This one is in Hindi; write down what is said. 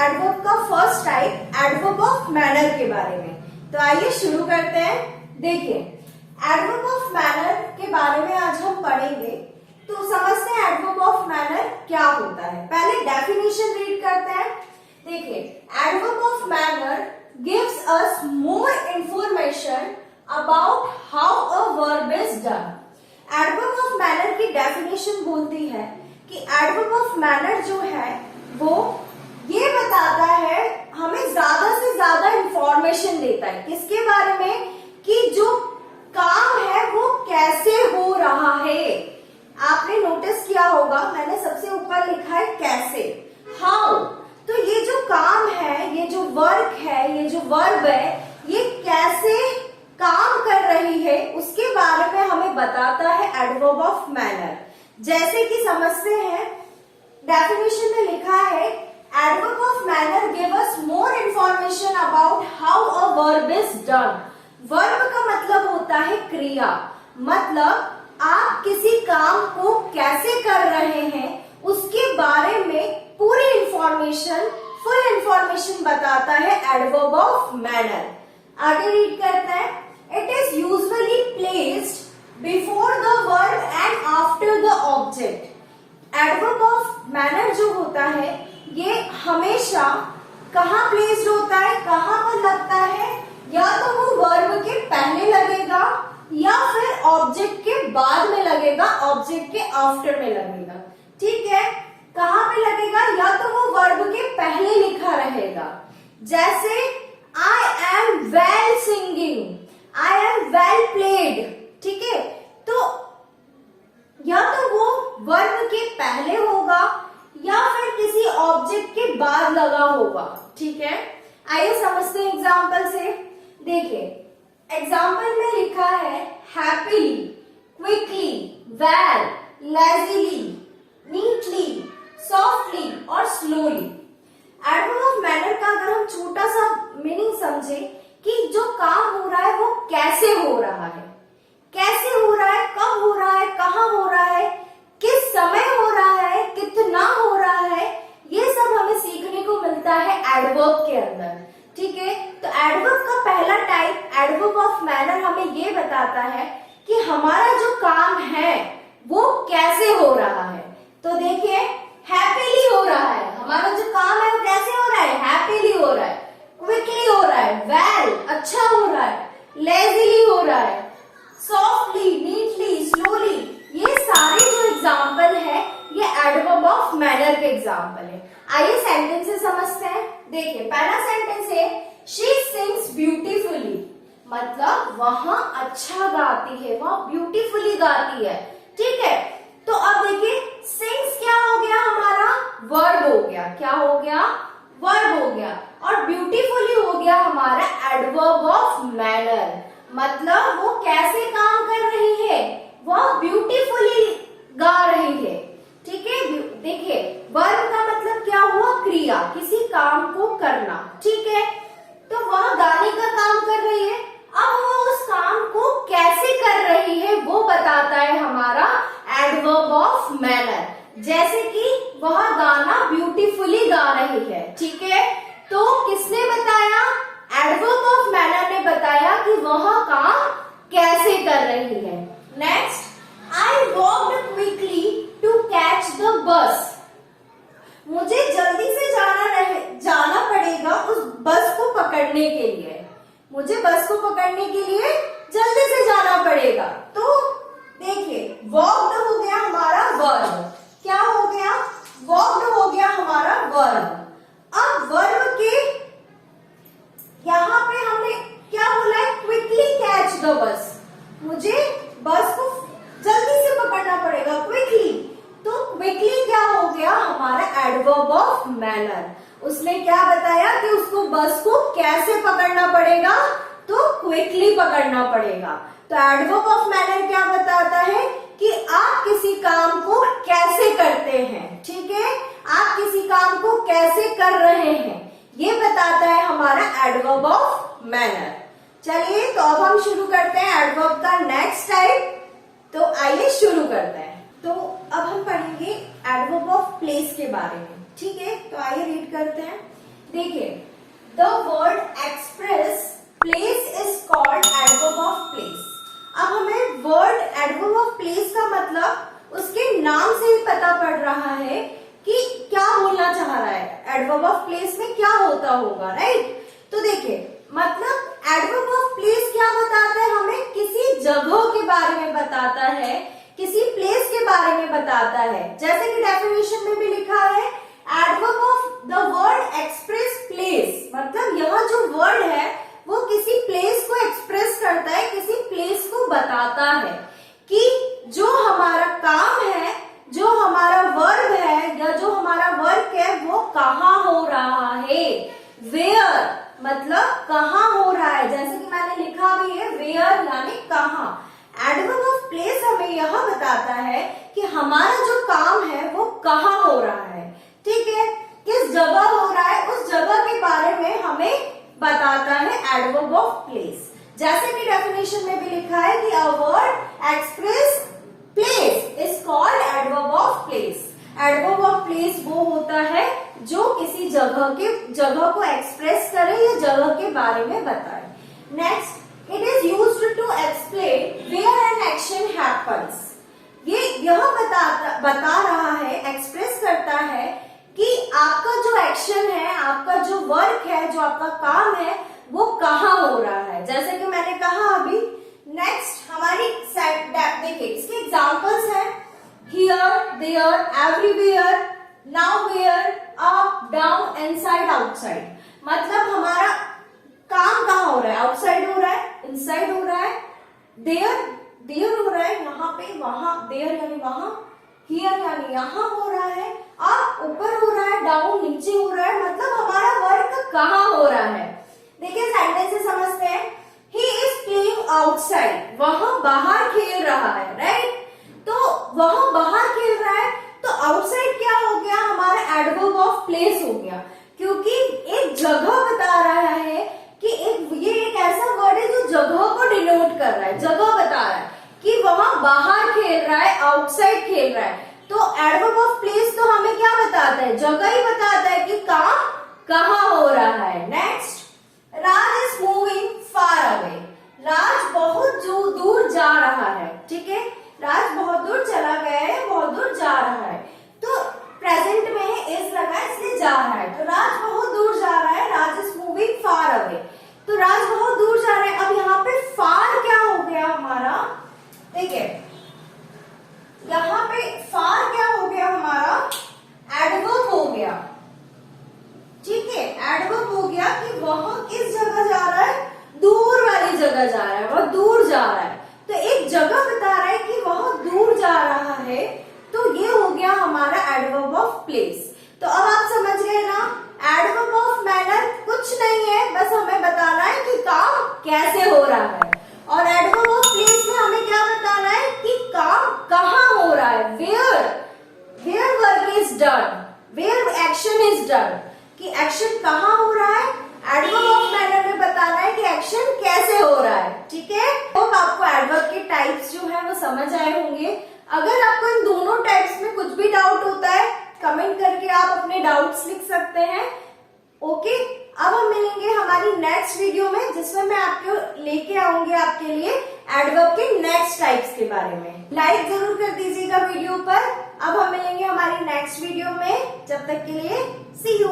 एडवर्ब का first type adverb of manner के बारे में। तो आइए शुरू करते हैं। देखिए, एडवर्ब ऑफ मैनर के बारे में आज हम पढ़ेंगे। तो समझते हैं एडवर्ब ऑफ मैनर क्या होता है। पहले डेफिनेशन रीड करते हैं। देखिए, adverb of manner gives us more information about how a verb is done. Adverb of manner की डेफिनेशन बोलती है कि एडवर्ब ऑफ मैनर जो है वो ये बताता है, हमें ज्यादा से ज्यादा इंफॉर्मेशन देता है किसके बारे में, कि जो काम है वो कैसे हो रहा है। आपने नोटिस किया होगा, मैंने सबसे ऊपर लिखा है कैसे, हाउ। तो ये जो काम है, ये जो वर्क है, ये जो वर्ब है, ये कैसे काम कर रही है उसके बारे में हमें बताता है एडवर्ब ऑफ मैनर। जैसे कि समझते हैं, डेफिनेशन में लिखा है adverb of manner give us more information about how a verb is done. Verb का मतलब होता है क्रिया, मतलब आप किसी काम को कैसे कर रहे हैं उसके बारे में पूरी इंफॉर्मेशन, फुल इंफॉर्मेशन बताता है एडवर्ब ऑफ मैनर। आगे रीड करते हैं। It is usually placed before the verb and after the object. Adverb of manner जो होता है ये हमेशा कहाँ प्लेस्ड होता है, कहाँ पर लगता है, या तो वो वर्ब के पहले लगेगा या फिर ऑब्जेक्ट के बाद में लगेगा, ऑब्जेक्ट के आफ्टर में लगेगा। ठीक है, कहाँ पे लगेगा, या तो वो वर्ब के पहले लिखा रहेगा। जैसे I am well singing, I am well played. ठीक है, तो या तो वो वर्ब के पहले होगा या फिर किसी ऑब्जेक्ट के बाद लगा होगा। ठीक है, आइए समझते हैं एग्जाम्पल से। देखिए, एग्जाम्पल में लिखा है happily, quickly, well, lazily, neatly, softly और स्लोली। एडवर्ब ऑफ मैनर का अगर हम छोटा सा मीनिंग समझे कि जो काम हो रहा है वो कैसे हो रहा है, कैसे हो रहा है, कब हो रहा है, कहाँ हो रहा है, किस समय हो रहा है, कितना हो रहा है, ये सब हमें सीखने को मिलता है एडवर्ब के अंदर। ठीक है, तो एडवर्ब का पहला टाइप एडवर्ब ऑफ मैनर हमें ये बताता है कि हमारा जो काम है वो कैसे हो रहा है। तो देखिए, हैप्पीली हो रहा है, हमारा जो काम है वो कैसे हो रहा है, हैप्पीली हो रहा है, क्विकली हो रहा है, वेल अच्छा हो रहा है, लेजीली हो रहा है, सॉफ्टली, नीटली, स्लोली। ये सारे जो एग्जाम्पल है ये एडवर्ब ऑफ मैनर के एग्जाम्पल है। आइए सेंटेंस से समझते हैं। देखिए, पहला सेंटेंस है शी सिंग्स ब्यूटीफुली, मतलब वहां अच्छा गाती है, वह ब्यूटीफुली गाती है। ठीक है, तो अब देखिए सिंग्स क्या हो गया, हमारा वर्ब हो गया। क्या हो गया, वर्ब हो गया। और ब्यूटीफुली हो गया हमारा एडवर्ब ऑफ मैनर, मतलब वो कैसे काम कर रही है, वह ब्यूटीफुली गा रही है। ठीक है, देखिए वर्ब का मतलब क्या हुआ, क्रिया, किसी काम को करना। ठीक है, तो वह गाने का काम कर रही है। अब वो उस काम को कैसे कर रही है वो बताता है हमारा एडवर्ब ऑफ मैनर। जैसे कि वह गाना ब्यूटीफुली गा रही है। ठीक है, तो किसने बताया, एडवर्ब ऑफ मैनर ने बताया कि वह काम कैसे कर रही है। Next, I walked quickly to catch the bus. मुझे जल्दी से जाना पड़ेगा उस बस को पकड़ने के लिए। मुझे बस को पकड़ने के लिए जल्दी से जाना पड़ेगा। तो देखिए, वॉक्ड हो गया हमारा वर्ब। क्या हो गया, वॉक्ड हो गया हमारा वर्ब। अब वर्ब के यहाँ पे हमने क्या बोला है, क्विकली कैच द बस, मुझे बस को जल्दी से पकड़ना पड़ेगा, क्विकली। तो क्विकली क्या हो गया हमारा एडवर्ब ऑफ मैनर। उसने क्या बताया कि उसको बस को कैसे पकड़ना पड़ेगा, तो क्विकली पकड़ना पड़ेगा। तो एडवर्ब ऑफ मैनर क्या बताता है कि आप किसी काम को कैसे करते हैं। ठीक है, आप किसी काम को कैसे कर रहे हैं ये बताता है हमारा एडवर्ब ऑफ मैनर। चलिए, तो अब हम शुरू करते हैं एडवर्ब का नेक्स्ट टाइप। तो आइए शुरू करते हैं। तो अब हम पढ़ेंगे एडवर्ब ऑफ प्लेस के बारे में। ठीक है, तो आइए रीड करते हैं। देखिए, the word express place is called adverb of place. अब हमें वर्ड एडवर्ब ऑफ प्लेस का मतलब उसके नाम से ही पता पड़ रहा है कि क्या बोलना चाह रहा है, एडवर्ब ऑफ प्लेस में क्या होता होगा, राइट। तो देखिए, मतलब एडवर्ब ऑफ प्लेस क्या बताता है, हमें किसी जगह के बारे में बताता है, किसी प्लेस के बारे में बताता है। जैसे कि डेफिनेशन में भी लिखा है, adverb of the word express place, मतलब यह जो वर्ड है वो किसी प्लेस को एक्सप्रेस करता है, किसी प्लेस को बताता है कि जो हमारा काम है, जो हमारा वर्ब है या जो हमारा वर्क है वो कहाँ हो रहा है। वेयर मतलब कहाँ हो रहा है, जैसे कि मैंने लिखा भी है वेयर यानी कहाँ। एडवर्ब ऑफ प्लेस हमें यह बताता है कि हमारा जो काम है वो कहाँ हो रहा है, ठीक है, किस जगह हो रहा है, उस जगह के बारे में हमें बताता है एडवर्ब ऑफ प्लेस। जैसे कि डेफिनेशन में भी लिखा है कि a word express place is called adverb of place. Adverb of place वो होता है जो किसी जगह को एक्सप्रेस करे या जगह के बारे में बताए। Next, it is used to explain where an action happens. यह बता रहा है, एक्सप्रेस करता है कि आपका जो एक्शन है, आपका जो वर्क है, जो आपका काम है वो कहाँ हो रहा है, जैसे कि मैंने कहा अभी। नेक्स्ट हमारी देखिए, इसके एग्जांपल्स हैं here, there, everywhere, nowhere, up, down, inside, outside. मतलब हमारा काम कहाँ हो रहा है, आउटसाइड हो रहा है, इनसाइड हो रहा है, देयर हो रहा है, यहाँ पे, वहां, देयर यानी वहां, हियर यानी यहाँ हो रहा है, अप ऊपर हो रहा है, डाउन नीचे हो रहा है, मतलब हमारा वर्क कहाँ हो रहा है। देखिए सेंटेंस से समझते हैं, ही इज प्लेइंग आउटसाइड, वहां बाहर खेल रहा है, राइट। तो वहां बाहर खेल रहा है, तो आउटसाइड क्या हो गया, हमारा एडवर्ब ऑफ प्लेस हो गया, क्योंकि एक जगह बता रहा है कि ये एक ऐसा वर्ड है जो जगह को डिनोट कर रहा है, जगह बता रहा है कि वहां बाहर खेल रहा है, आउटसाइड खेल रहा है। तो एडवर्ब ऑफ प्लेस तो हमें क्या बताता है, जगह ही बताता है कि काम कहाँ हो रहा है। Next, Raj is moving far away. Raj बहुत दूर जा रहा है, ठीक है, राज बहुत दूर चला गया है, बहुत दूर जा रहा है। तो प्रेजेंट में है, इज लगा है इसलिए जा रहा है, तो राज बहुत दूर जा रहा है, राज इज मूविंग फार अवे। तो राज बहुत दूर जा रहा है। अब यहाँ पे फार क्या हो गया हमारा, देखिए यहाँ पे फार क्या हो गया हमारा, एडवर्ब हो गया, ठीक है, एडवर्ब हो गया कि वह किस जगह जा रहा है, दूर वाली जगह जा रहा है, वह दूर जा रहा है। तो एक जगह बता रहा है कि वह दूर जा रहा है, तो ये हो गया हमारा एडवर्ब ऑफ प्लेस। तो अब आप समझ गए ना, एडवर्ब ऑफ मैनर कुछ नहीं है, बस हमें बताना है कि काम कैसे हो रहा है। और एडवर्ब ऑफ प्लेस में हमें क्या बताना है कि काम कहाँ हो रहा है, where work is done, where action is done, कि एक्शन कहाँ हो रहा है। एडवर्ब ऑफ मैनर में बताना है कि एक्शन कैसे हो रहा है, ठीक है। तो आपको एडवर्ब के टाइप्स जो है वो समझ आए होंगे। अगर आपको इन दोनों टाइप्स में कुछ भी डाउट होता है, कमेंट करके आप अपने डाउट्स लिख सकते हैं, ओके। अब हम मिलेंगे हमारी नेक्स्ट वीडियो में, जिसमें मैं आपको लेके आऊंगी आपके लिए एडवर्ब के नेक्स्ट टाइप्स के बारे में। लाइक जरूर कर दीजिएगा वीडियो पर। अब हम मिलेंगे हमारी नेक्स्ट वीडियो में, जब तक के लिए सी यू।